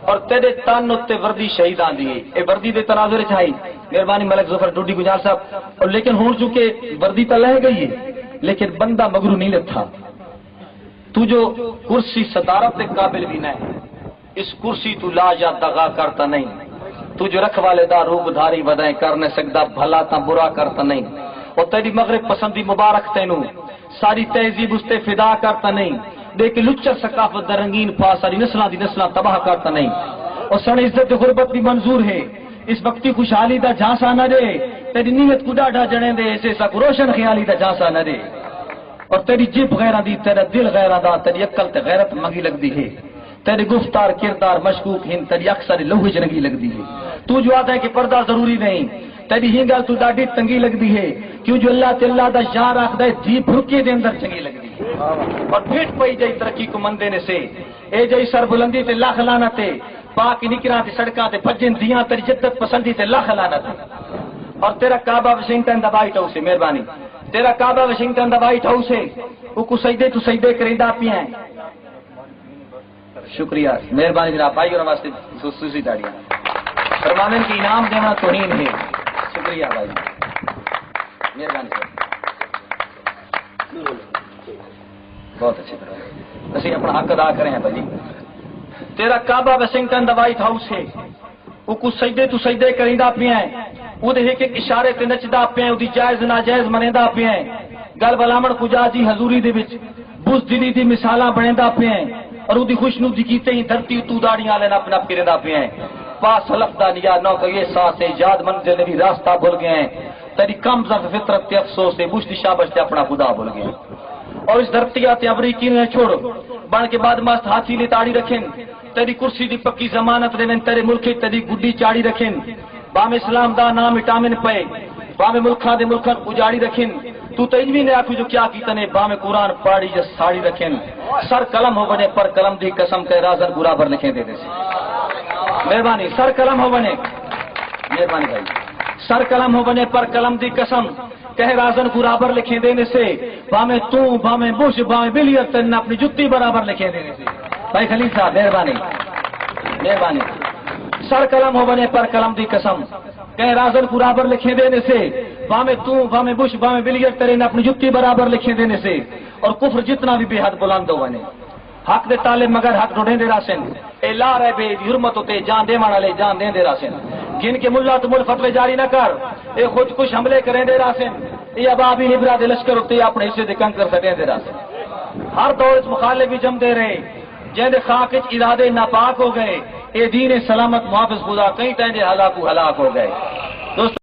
اور تیرے تن تے وردی شہیداں دی اے وردی دے تناظر وچ آئی مہربانی ملک ظفر ڈوڈی گجار صاحب اور لیکن ہن چونکہ وردی تو لے گئی ہے لیکن بندہ مگرو نہیں لتھا تو جو کرسی صدارت کے قابل بھی نہیں اس کرسی تو لا جا دغا کرتا نہیں تو جو رکھوالے دا روب دھاری ودائیں کر نہ سکدا بھلا تا برا کرتا نہیں اور تیری مغرب پسندی مبارک تینوں ساری تہذیب اس تے فدا کرتا نہیں دیکھ لچر ثقافت دا رنگین پا ساری نسلاں دی نسلاں تباہ کرتا نہیں اور سن عزت غربت بھی منظور ہے اس وقتی خوشحالی دا جھانسا نہ دے تیری نیت کو ڈاڈا جڑیں دے ایسے سا روشن خیالی دا جھانسا نہ دے اور تیری جیب غیرہ دی تیرا دل غیرہ دا تیری عقل تے غیرت منگی لگ دی ہے تیری گفتار کردار مشکوک ہن تیری اکثر لوہی جنگی لگ دی ہے تو جو آتا ہے کہ پردہ ضروری نہیں تیری ہی گل تو ڈاڈی تنگی لگ دی ہے کیوں جو اللہ تے اللہ دا شان رکھدا ہے جی بھرکے دے اندر چنگی لگ دی ہے اور پھٹ پئی جئی ترقی کو من دینے سے اے جئی سر بلندی تے لاکھ لعنت ہے پاک نکراں تے سڑکاں تے بھجن دیاں تیری جدت پسندی تے لاکھ لعنت ہے اور تیرا کعبہ واشنگٹن دا وائٹ ہاؤس ہے مہربانی تیرا کعبہ واشنگٹن دا وائٹ ہاؤس ہے او کو سجدے تو سجدے کریندا پیا ہے شکریہ مہربانی جناب بھائی اور واسطے خصوصی تاڑیاں فرمانے کی انعام دینا توہین ہے شکریہ بھائی مہربانی بہت اچھی طرح اسی اپنا حق ادا کریں ہیں بھائی تیرا کعبہ واشنگٹن دا وائٹ ہاؤس ہے وہ کچھ سجدے تو سجدے کریندا پیا ہے وہ ایک ایک اشارے تے نچدا پیا ہے وہ جائز ناجائز منیندا پیا ہے گل بلامن کجا جی حضوری دے وچ بز دلی دی مثالاں بنیندا پیا ہے اور وہ خوشنودی کیتے ہی دھرتی تو داڑیاں لینا اپنا پھردا پیا ہے پاس حلف دا نیا نو کہ یہ ساتھ ایجاد منزل بھی راستہ بھول گئے ہیں تیری کم ظرف فطرت تے افسوس سے بشتی شابش تے اپنا خدا بھول گئے اور اس دھرتی تے امریکی نے چھوڑ بن کے بعد مست ہاتھی لی تاڑی رکھیں تیری کرسی دی پکی ضمانت دین تیرے ملک تیری گڈی چاڑی رکھیں بام اسلام دا نام وٹامن پے بام ملکاں دے ملکاں اجاڑی رکھیں تو تینوی نے آکھو جو کیا کیتا نے بام قرآن پاڑی جس ساڑی رکھیں سر قلم ہو بنے پر قلم دی قسم کہ رازن برابر لکھیں دے دے سے مہربانی سر قلم ہو بنے مہربانی بھائی سر قلم ہو بنے پر قلم دی قسم کہ رازن برابر لکھیں دینے سے بامے تو بامے بش بامے بلیت تن اپنی جتی برابر لکھیں دینے سے بھائی خلیل صاحب مہربانی مہربانی سر قلم ہو بنے پر قلم دی قسم کہ رازن برابر لکھیں دینے سے بامے تو بامے بش بامے بلیت ترین اپنی جتی برابر لکھیں دینے سے اور کفر جتنا بھی بے حد بلند ہو بنے حق دے طالب مگر حق ڈھونڈیں دے راسن اے لا رہے بے حرمت ہوتے جان دے مانا لے جان دیں دے راسن جن کے ملا تو مل فتوے جاری نہ کر اے خود کچھ حملے کریں دے راسن اے ابابی نبرا دے لشکر ہوتے اپنے حصے دے کنکر سٹیں دے راسن ہر دور اس مخالف بھی جم دے رہے جن دے خاک ارادے ناپاک ہو گئے اے دین سلامت محافظ خدا کئی ٹائم ہلاک ہو گئے دوست